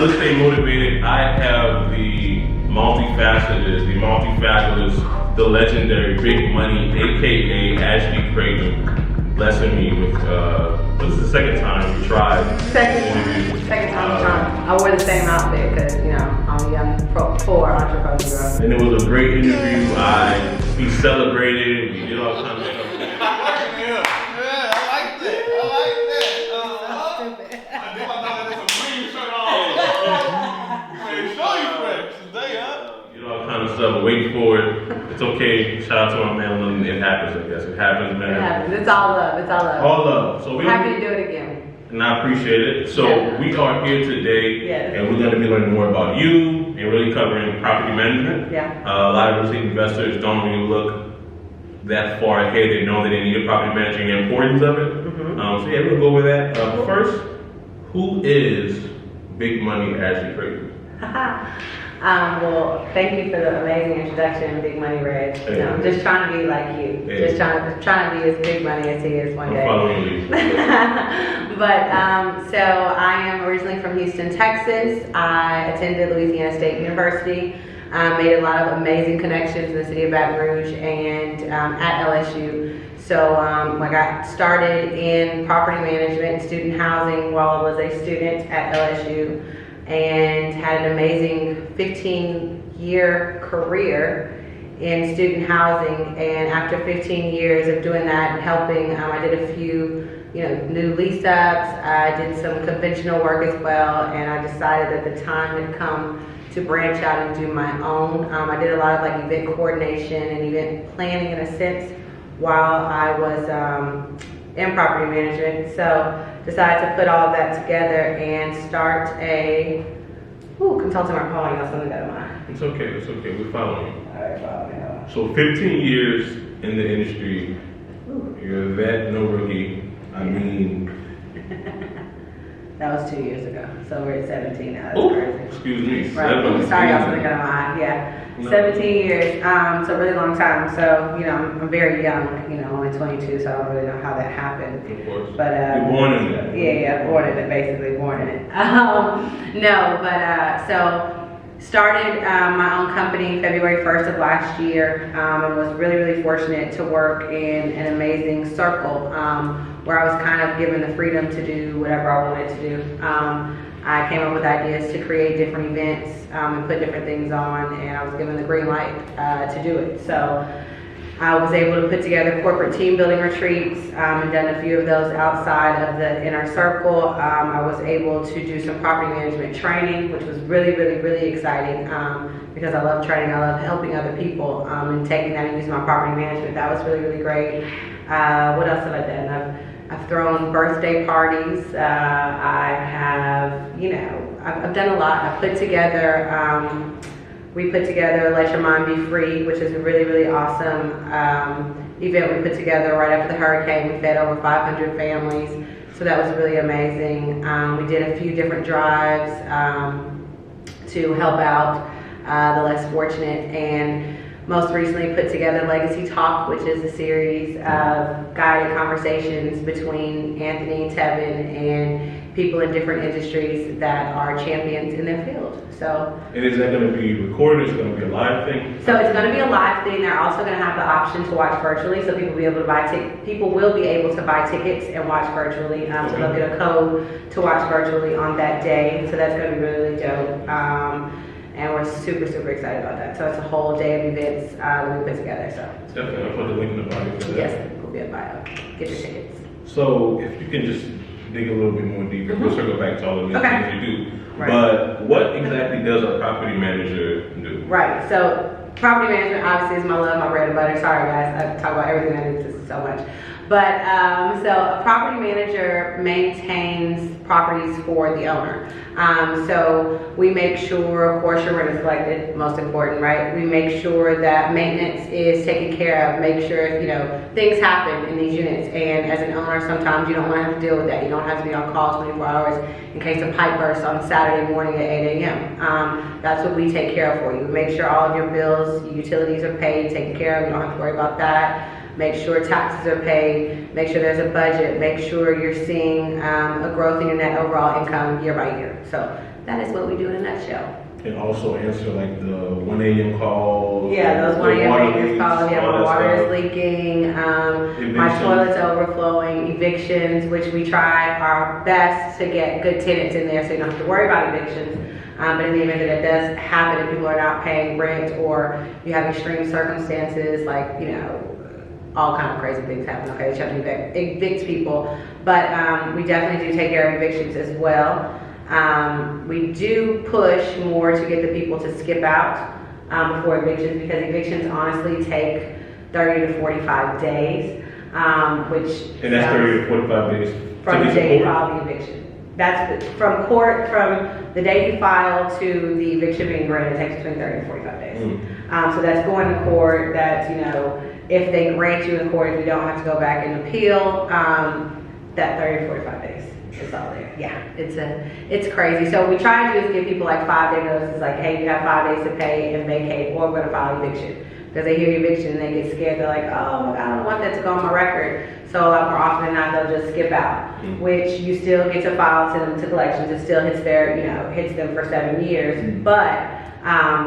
To stay motivated, I have the multifaceted, the multifabulous, the legendary Big Money, aka Ashley Crayton, blessing me with this is the second time we tried. Second time trying. I wore the same outfit because I'm a young poor entrepreneur. And it was a great interview. We celebrated. We did all kinds of stuff. Stuff, waiting for it. It's okay. Shout out to my man. It happens, I guess. It happens, man. It happens. It's all love. It's all love. All love. So we're happy to do it again. And I appreciate it. So we are here today, and we're going to be learning more about you and really covering property management. Yeah. A lot of real estate investors don't really look that far ahead. They know that they need a property manager and the importance of it. So yeah, we'll go over that. First, who is Big Money Ashley Crayton? Well, thank you for the amazing introduction, Big Money Red. I'm just trying to be like you. Just trying to be as big money as he is one day. I'm following you. But so I am originally from Houston, Texas. I attended Louisiana State University. Made a lot of amazing connections in the city of Baton Rouge and at LSU. So I got started in property management, student housing while I was a student at LSU. And had an amazing 15-year career in student housing. And after 15 years of doing that and helping, I did a few, new lease ups. I did some conventional work as well, and I decided that the time had come to branch out and do my own. I did a lot of like event coordination and event planning in a sense while I was in property management. So decided to put all of that together and start a consulting firm. Hold on, y'all, something got in mind. It's okay, it's okay. We're following you. All right, follow me. So 15 years in the industry. You're a vet, no rookie. I mean, that was 2 years ago. So we're at 17 now. That's crazy. Excuse me. Right. Sorry, y'all, something got in mind. Yeah. No. 17 years, so a really long time. So, I'm very young, only 22, so I don't really know how that happened. Of course. But, you're born in it. Yeah, born in it, basically, born in it. So started my own company February 1st of last year, and was really, really fortunate to work in an amazing circle where I was kind of given the freedom to do whatever I wanted to do. I came up with ideas to create different events and put different things on, and I was given the green light to do it. So I was able to put together corporate team building retreats and done a few of those outside of the inner circle. I was able to do some property management training, which was really, really, really exciting because I love training. I love helping other people and taking that and using my property management. That was really, really great. What else have I done? I've thrown birthday parties. I've done a lot. I've put together, we put together Let Your Mind Be Free, which is a really, really awesome event we put together right after the hurricane. We fed over 500 families, so that was really amazing. We did a few different drives to help out the less fortunate, and most recently put together Legacy Talk, which is a series of guided conversations between Anthony, Tevin, and people in different industries that are champions in their field. So. And is that going to be recorded? Is it going to be a live thing? So it's going to be a live thing. They're also going to have the option to watch virtually, so people will be able to buy people will be able to buy tickets and watch virtually. So they'll get a code to watch virtually on that day. So that's going to be really, really dope. And we're super, super excited about that. So it's a whole day of events that we put together. So definitely, I'll put the link in the bio for that. Yes, it will be a bio. Get your tickets. So if you can just dig a little bit more deeper, we'll circle back to all of the things you do. Right. But what exactly does a property manager do? Right. So property management obviously is my love, my bread and butter. Sorry guys, I talk about everything I do so much. But so a property manager maintains properties for the owner. So we make sure, of course, your rent is collected, most important, right? We make sure that maintenance is taken care of, make sure, things happen in these units. And as an owner, sometimes you don't want to have to deal with that. You don't have to be on call 24 hours in case a pipe bursts on Saturday morning at 8 a.m. That's what we take care of for you. We make sure all of your bills, your utilities are paid, taken care of. You don't have to worry about that. Make sure taxes are paid, make sure there's a budget, make sure you're seeing a growth in your net overall income year by year. So that is what we do in a nutshell. And also answer like the 1 a.m. calls. Yeah, those the 1 a.m. water maintenance leaks, calls. Yeah, all my that water stuff. is leaking. My Evictions. toilet's overflowing. Evictions, which we try our best to get good tenants in there so you don't have to worry about evictions. But in the event that it does happen and people are not paying rent or you have extreme circumstances like, you know, all kind of crazy things happen, okay? You have to evict people. But we definitely do take care of evictions as well. We do push more to get the people to skip out before evictions because evictions honestly take 30 to 45 days, which... And that's 30 to 45 days. From to the day you support? file the eviction. That's from court, from the day you file to the eviction being granted, it takes between 30 and 45 days. So that's going to court, that's, you know, if they grant you in court, if you don't have to go back and appeal, that 30 to 45 days is all there. Yeah, it's crazy. So what we try to do is give people like 5-day notices, like, hey, you have 5 days to pay and vacate, or we're gonna file eviction. Because they hear eviction and they get scared, they're like, oh my God, I don't want that to go on my record. So a lot more often than not, they'll just skip out, which you still get to file, send them to collections. It still hits their, you know, hits them for 7 years, but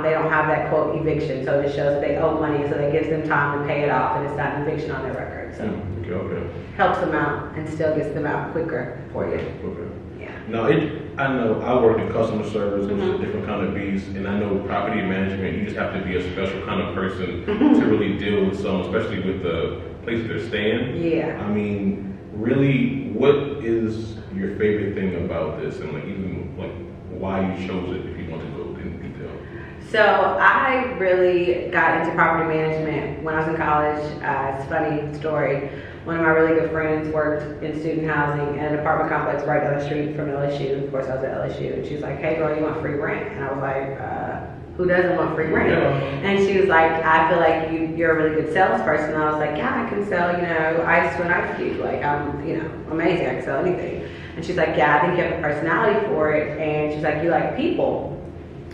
they don't have that quote eviction. So it shows that they owe money, so that gives them time to pay it off, and it's not an eviction on their record. So Okay. helps them out and still gets them out quicker for you. Okay. Yeah. Now, I know I work in customer service, which is a different kind of beast, and I know property management, you just have to be a special kind of person to really deal with some, especially with the place they're staying. Yeah. I mean, really, what is your favorite thing about this, and like even like why you chose it, if you want to go in detail? So I really got into property management when I was in college. It's a funny story. One of my really good friends worked in student housing in an apartment complex right down the street from LSU. Of course, I was at LSU. And she was like, hey girl, you want free rent? And I was like, who doesn't want free rent? Yeah. And she was like, I feel like you're a really good salesperson. And I was like, yeah, I can sell, you know, ice to an ice cube. Like, I'm, you know, amazing. I can sell anything. And she's like, yeah, I think you have a personality for it. And she's like, you like people,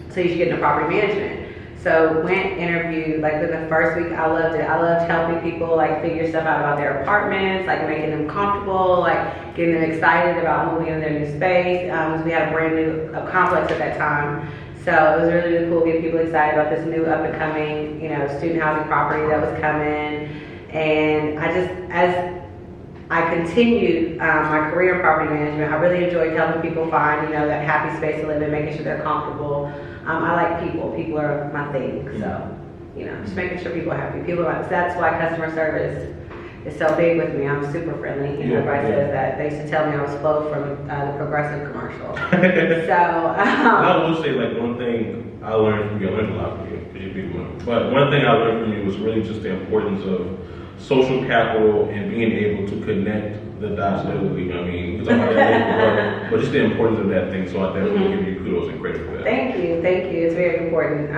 so you should get into property management. So went, interviewed, like within the first week, I loved it. I loved helping people like figure stuff out about their apartments, like making them comfortable, like getting them excited about moving into their new space. We had a brand new complex at that time. So it was really, really cool getting people excited about this new up and coming, you know, student housing property that was coming. And I just, as I continued my career in property management, I really enjoyed helping people find, you know, that happy space to live in, making sure they're comfortable. I like people. People are my thing. So, you know, just making sure people are happy. People are, that's why customer service is so big with me. I'm super friendly. You know, everybody says that. They used to tell me I was Flo from the Progressive commercial. So, I will say, like, one thing I learned from you, I learned a lot from you, because you're people. But one thing I learned from you was really just the importance of social capital and being able to connect the dots literally. I mean, we talk about that later, but just the importance of that thing. So I definitely give you kudos and credit for that. Thank you. It's very important.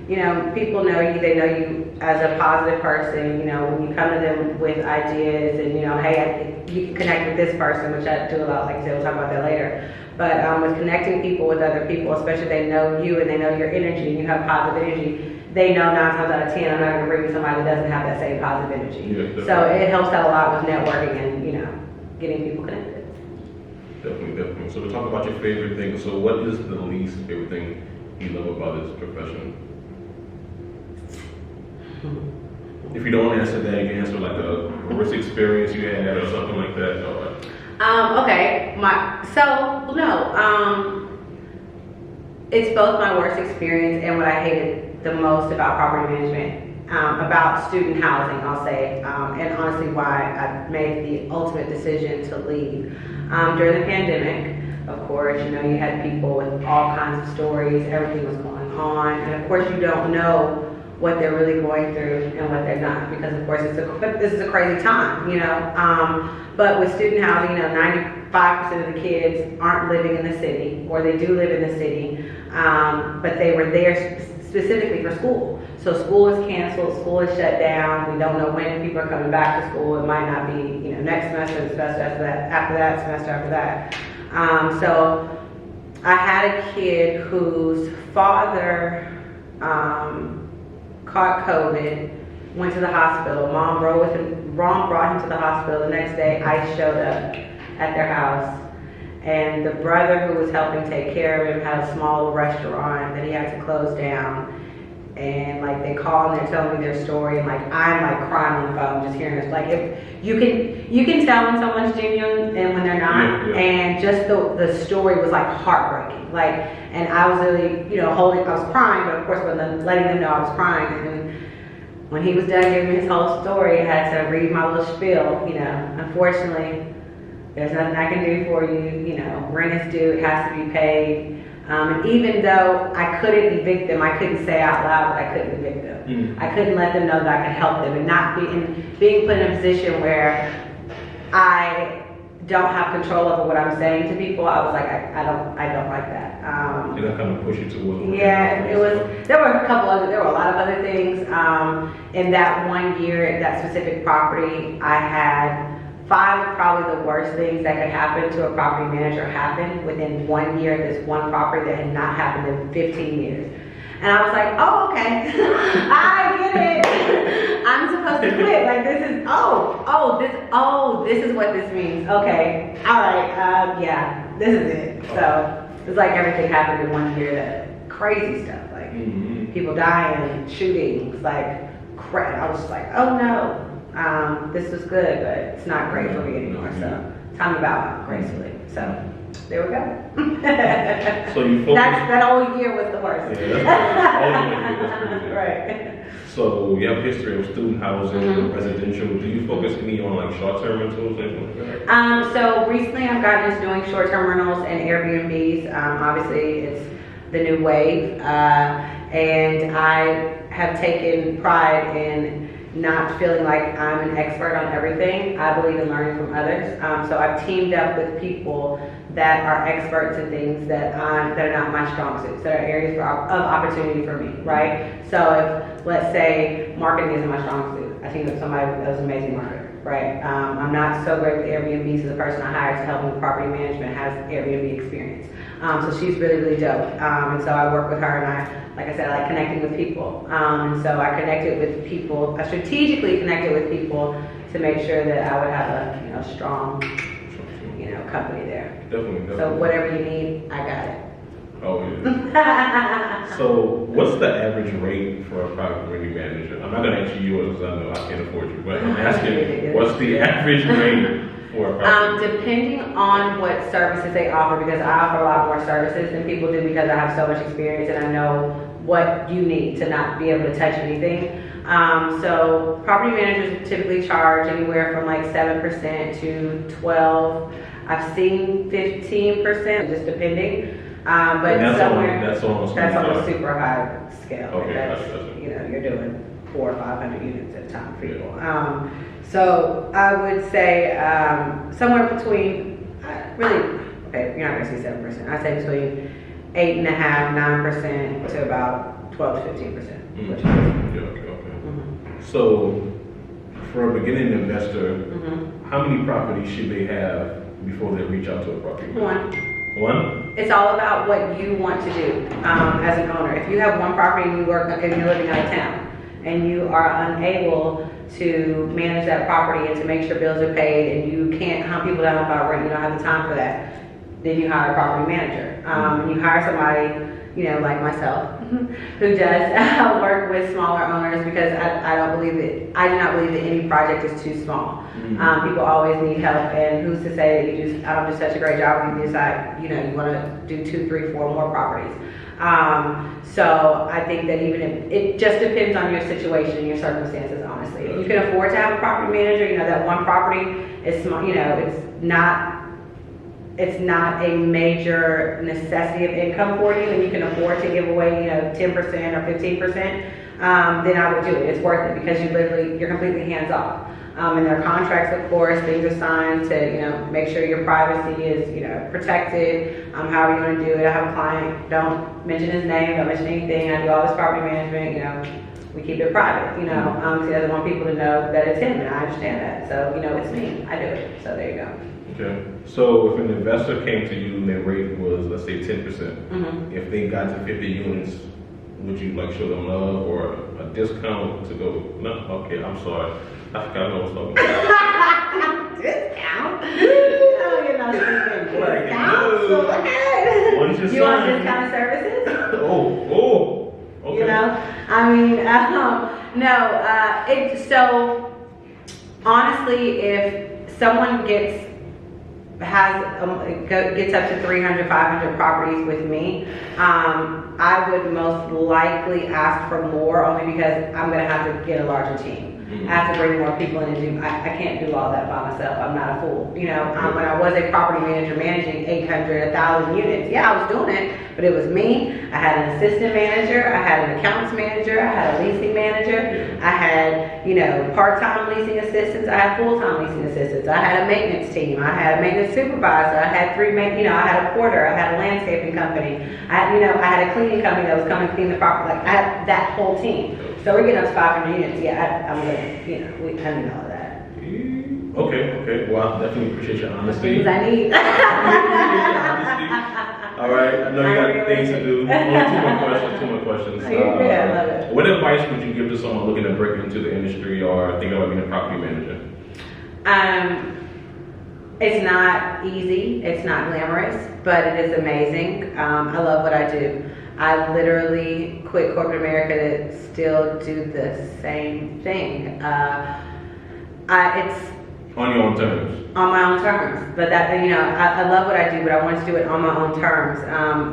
You know, people know you, they know you as a positive person. You know, when you come to them with ideas and, you know, hey, you can connect with this person, which I do a lot, like I said, we'll talk about that later. But with connecting people with other people, especially if they know you and they know your energy and you have positive energy, they know 9 times out of 10, I'm not going to bring you somebody that doesn't have that same positive energy. Yeah, so it helps out a lot with networking and, you know, getting people connected. Definitely. So to talk about your favorite thing, so what is the least favorite thing you love about this profession? If you don't want to answer that, you can answer like a worst experience you had or something like that. Okay. It's both my worst experience and what I hated the most about property management, about student housing, I'll say, and honestly why I made the ultimate decision to leave. During the pandemic, of course, you know, you had people with all kinds of stories, everything was going on, and of course you don't know what they're really going through and what they're not, because of course this is a crazy time, you know. But with student housing, you know, 95% of the kids aren't living in the city, or they do live in the city, but they were there specifically for school. So school is canceled, school is shut down. We don't know when people are coming back to school. It might not be, you know, next semester, the semester after that, semester after that. So I had a kid whose father caught COVID, went to the hospital. Mom brought him to the hospital. The next day, ICE showed up at their house, And the brother who was helping take care of him had a small restaurant that he had to close down. And like they call and they're telling me their story, and like I'm like crying on the phone just hearing this. Like if you can tell when someone's genuine and when they're not. And just the story was like heartbreaking. Like, and I was really, I was crying, but of course letting them know I was crying. And when he was done giving me his whole story, I had to read my little spiel. Unfortunately, there's nothing I can do for you. Rent is due, it has to be paid. And even though I couldn't evict them, I couldn't say out loud that I couldn't evict them. I couldn't let them know that I could help them, and not being put in a position where I don't have control over what I'm saying to people. I was like, I don't like that. Did that kind of push you towards? Yeah, it was. There were a lot of other things. In that 1 year, that specific property, I had 5 of probably the worst things that could happen to a property manager happen within 1 year. This one property that had not happened in 15 years. And I was like, oh, okay, I get it. I'm supposed to quit. Like this is what this means. Okay, all right, yeah, this is it. So it's like everything happened in 1 year. That crazy stuff, like people dying, shootings, like crap. I was just like, oh no. This was good, but it's not great for me anymore. So time to bow out gracefully. So there we go. So you focus. That whole year was the worst. Yeah, that's pretty good. Right. So you have history of student housing, residential. Do you focus any on like short-term rentals, anything like that? So recently I've gotten into doing short-term rentals and Airbnbs. Obviously it's the new wave, and I have taken pride in not feeling like I'm an expert on everything. I believe in learning from others. So I've teamed up with people that are experts in things that are not my strong suits, that are areas of opportunity for me, right? So if, let's say, marketing isn't my strong suit, I teamed up with somebody that was an amazing marketer, right? I'm not so great with Airbnb, so the person I hired to help me with property management has Airbnb experience. So she's really, really dope. And so I work with her, and like I said, I like connecting with people. And so I connected with people, I strategically connected with people to make sure that I would have a strong, company there. Definitely. So whatever you need, I got it. Oh yeah. So what's the average rate for a private community manager? I'm not gonna answer yours because I know I can't afford you, but I'm asking what's the average rate for a private depending on what services they offer, because I offer a lot more services than people do because I have so much experience and I know what you need to not be able to touch anything. So property managers typically charge anywhere from like 7% to 12%. I've seen 15%, just depending. But that's on a high. super high scale. Okay, that's, you're doing 400 or 500 units at a time for people. So I would say somewhere between, you're not gonna see 7%. I'd say between 8.5%, 9% to about 12 to 15%. Okay. So for a beginning investor, how many properties should they have before they reach out to a property manager? One? It's all about what you want to do as an owner. If you have one property and you're living out of town and you are unable to manage that property and to make sure bills are paid and you can't hunt people down about rent, you don't have the time for that, then you hire a property manager. You hire somebody, like myself, who does work with smaller owners, because I do not believe that any project is too small. People always need help, and who's to say that I don't do such a great job when you decide, you want to do 2, 3, 4 more properties. So I think that even if, it just depends on your situation and your circumstances, honestly. If you can afford to have a property manager, that one property is small, it's not a major necessity of income for you, and you can afford to give away, 10% or 15%, then I would do it. It's worth it because you're completely hands off. And there are contracts, of course, things are signed to, make sure your privacy is, protected, however you want to do it. I have a client, don't mention his name, don't mention anything. I do all this property management, we keep it private, he doesn't want people to know that it's him, and I understand that. So, it's me, I do it. So there you go. Okay. So if an investor came to you and their rate was, let's say, 10%, if they got to 50 units, would you show them love or a discount to go? No, okay, I'm sorry. I forgot what I was talking about. Discount? No, you're not speaking like, council. no. Once You want discounted services? Okay. You know, I mean, so honestly, if someone gets up to 300, 500 properties with me, I would most likely ask for more, only because I'm going to have to get a larger team. I have to bring more people in and do, I can't do all that by myself. I'm not a fool. You know, when I was a property manager managing 800, 1,000 units, yeah, I was doing it, but it was me. I had an assistant manager, I had an accounts manager, I had a leasing manager, I had, you know, part-time leasing assistants, I had full-time leasing assistants, I had a maintenance team, I had a maintenance supervisor, I had I had a porter, I had a landscaping company, I had a cleaning company that was coming to clean the property. Like, I had that whole team. So we're getting up to 500 units. Yeah, I'm gonna, I need all of that. Okay. Well, I definitely appreciate your honesty. Things I need. All right, I know you got things to do. Two more questions. I love it. What advice would you give to someone looking to break into the industry or thinking about being a property manager? It's not easy. It's not glamorous, but it is amazing. I love what I do. I literally quit corporate America to still do the same thing. It's on your own terms. On my own terms, but I love what I do, but I wanted to do it on my own terms.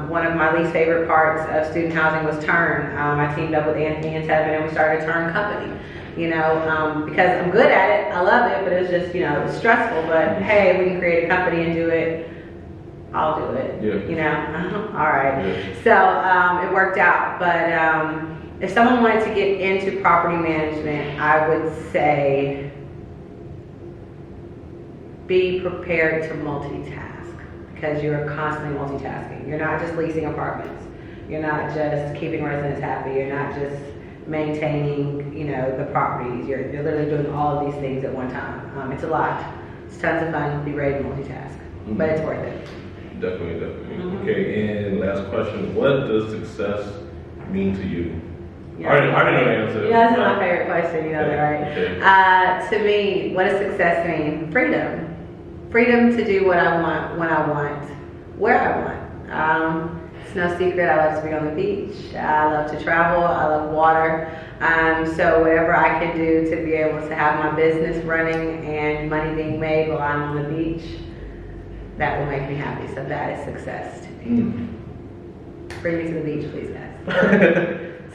One of my least favorite parts of student housing was Turn. I teamed up with Anthony and Tevin, and we started a Turn company. Because I'm good at it, I love it, but it was just, it's stressful. But hey, we can create a company and do it. I'll do it. Yeah. All right. Yeah. So it worked out. But if someone wanted to get into property management, I would say be prepared to multitask, because you're constantly multitasking. You're not just leasing apartments. You're not just keeping residents happy. You're not just maintaining, the properties. You're literally doing all of these things at one time. It's a lot. It's tons of fun. Be ready to multitask, but it's worth it. Definitely. Okay, and last question: what does success mean to you? Yeah. I already know the answer. Yeah, that's my favorite question. You know that, right? Okay. To me, what does success mean? Freedom to do what I want, when I want, where I want. It's no secret, I love to be on the beach. I love to travel. I love water. So whatever I can do to be able to have my business running and money being made while I'm on the beach, that will make me happy. So that is success to me. Bring me to the beach, please, guys.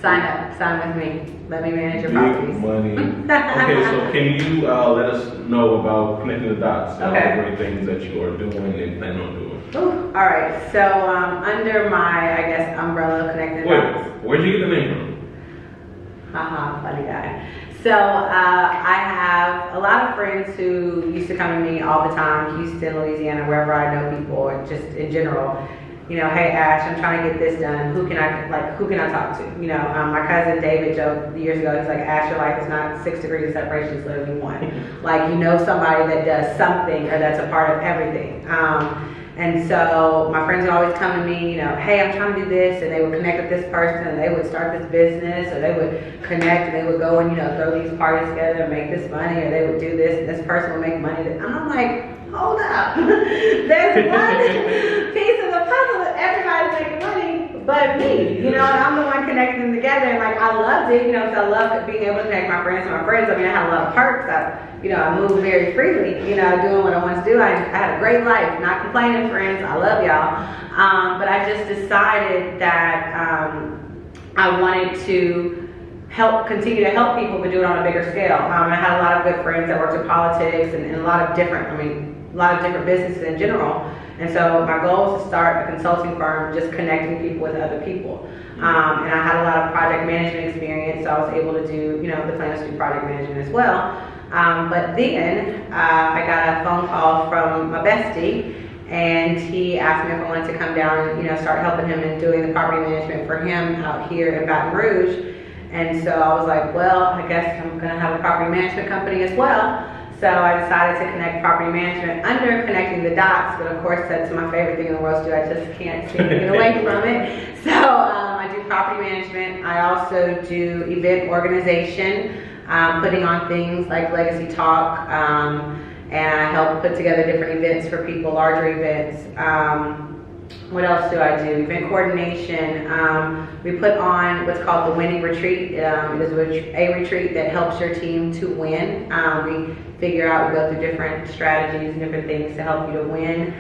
Sign with me. Let me manage your properties. Money. Okay, so can you let us know about connecting the dots? Okay. Great things that you are doing and plan on doing. Ooh, all right. So under my, I guess, umbrella of connecting the dots. Where'd you get the name from? Haha, funny guy. So I have a lot of friends who used to come to me all the time, Houston, Louisiana, wherever I know people, or just in general. Hey Ash, I'm trying to get this done. Who can I talk to? My cousin David joked years ago. He's like, Ash, your life is not 6 degrees of separation; it's literally one. Somebody that does something or that's a part of everything. And so my friends would always come to me, hey, I'm trying to do this, and they would connect with this person, and they would start this business, or they would connect, and they would go and throw these parties together and make this money, or they would do this, and this person would make money. And I'm like, hold up, there's one piece of the puzzle that everybody's making money but me, and I'm the one connecting them together, and I loved it, because I loved being able to connect my friends to my friends. I mean, I had a lot of perks. I moved very freely, doing what I wanted to do. I had a great life, not complaining, friends. I love y'all. But I just decided that I wanted to continue to help people, but do it on a bigger scale. I had a lot of good friends that worked in politics and a lot of different businesses in general. And so my goal was to start a consulting firm, just connecting people with other people. And I had a lot of project management experience, so I was able to do, the plans to do project management as well. But then I got a phone call from my bestie, and he asked me if I wanted to come down and start helping him in doing the property management for him out here in Baton Rouge. And so I was like, well, I guess I'm gonna have a property management company as well. So I decided to connect property management under connecting the dots, but of course that's my favorite thing in the world to do. I just can't seem to get away from it. So I do property management. I also do event organization, putting on things like Legacy Talk, and I help put together different events for people, larger events. What else do I do? Event coordination. We put on what's called the Winning Retreat. It is a retreat that helps your team to win. We figure out, we go through different strategies and different things to help you to win.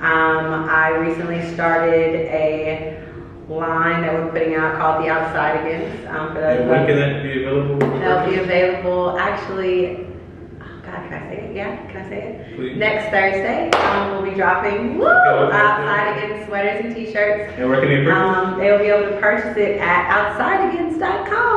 I recently started a line that we're putting out called the Outside Agains. For those And when can that be available? That'll be available actually, oh God, can I say it? Yeah, can I say it? Please. Next Thursday, we'll be dropping Outside Agains sweaters and t-shirts. And where can they purchase? They'll be able to purchase it at outsideagains.com.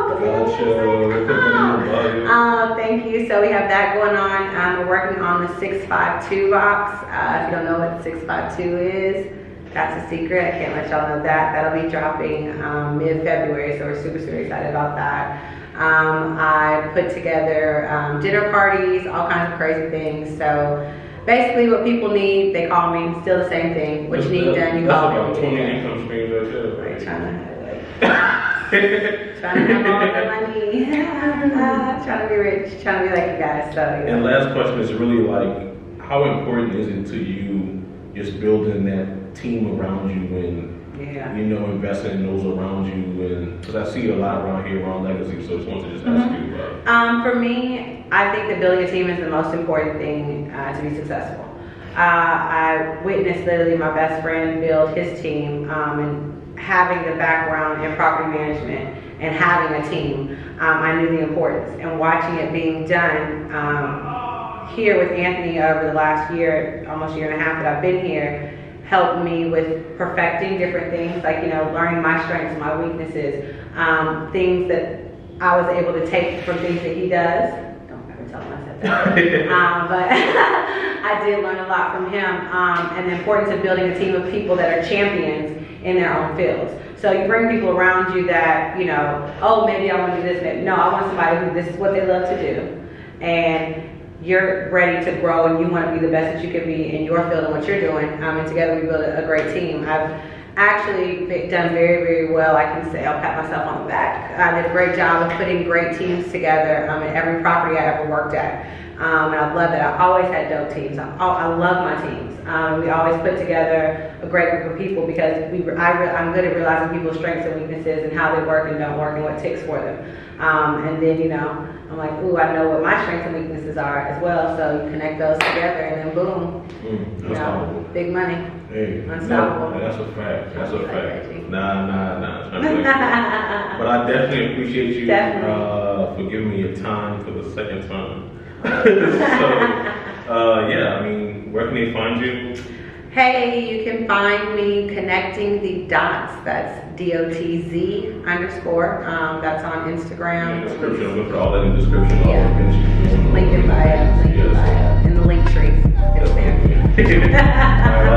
Thank you. So we have that going on. We're working on the 652 box. If you don't know what 652 is, that's a secret. I can't let y'all know that. That'll be dropping mid-February, so we're super excited about that. I put together dinner parties, all kinds of crazy things. So basically what people need, they call me. Still the same thing. What you need done, you call me. That's about 20 income streams right there. Right, trying to have all the money. Trying to be rich, trying to be like you guys. So, yeah. And last question is really like, how important is it to you just building that team around you and, you know, investing in those around you? And because I see a lot around here around legacy, so I just want to just ask you about it. For me, I think that building a team is the most important thing to be successful. I witnessed literally my best friend build his team, and having the background in property management and having a team, I knew the importance, and watching it being done here with Anthony over the last year, almost year and a half that I've been here, helped me with perfecting different things, like, you know, learning my strengths, my weaknesses, things that I was able to take from things that he does. Don't ever tell him I said that. But I did learn a lot from him, and the importance of building a team of people that are champions in their own fields. So you bring people around you that, you know, oh, maybe I want to do this. Maybe. No, I want somebody who this is what they love to do. And you're ready to grow and you want to be the best that you can be in your field and what you're doing. And together we build a great team. I've actually done very well. I can say, I'll pat myself on the back. I did a great job of putting great teams together in every property I ever worked at. And I love it. I always had dope teams. I love my teams. We always put together a great group of people because I'm good at realizing people's strengths and weaknesses and how they work and don't work and what ticks for them. And then, you know, I'm like, ooh, I know what my strengths and weaknesses are as well. So you connect those together and then boom, you know, big money. Hey, unstoppable. No, that's a fact. That's a fact. Nah. But I definitely appreciate you for giving me your time for the second time. So, yeah, I mean, where can they find you? Hey, you can find me connecting the dots. That's DOTZ_. That's on Instagram. In the description. I'm going to put all that in the description. Yeah. Link in bio. In the link tree. It's there.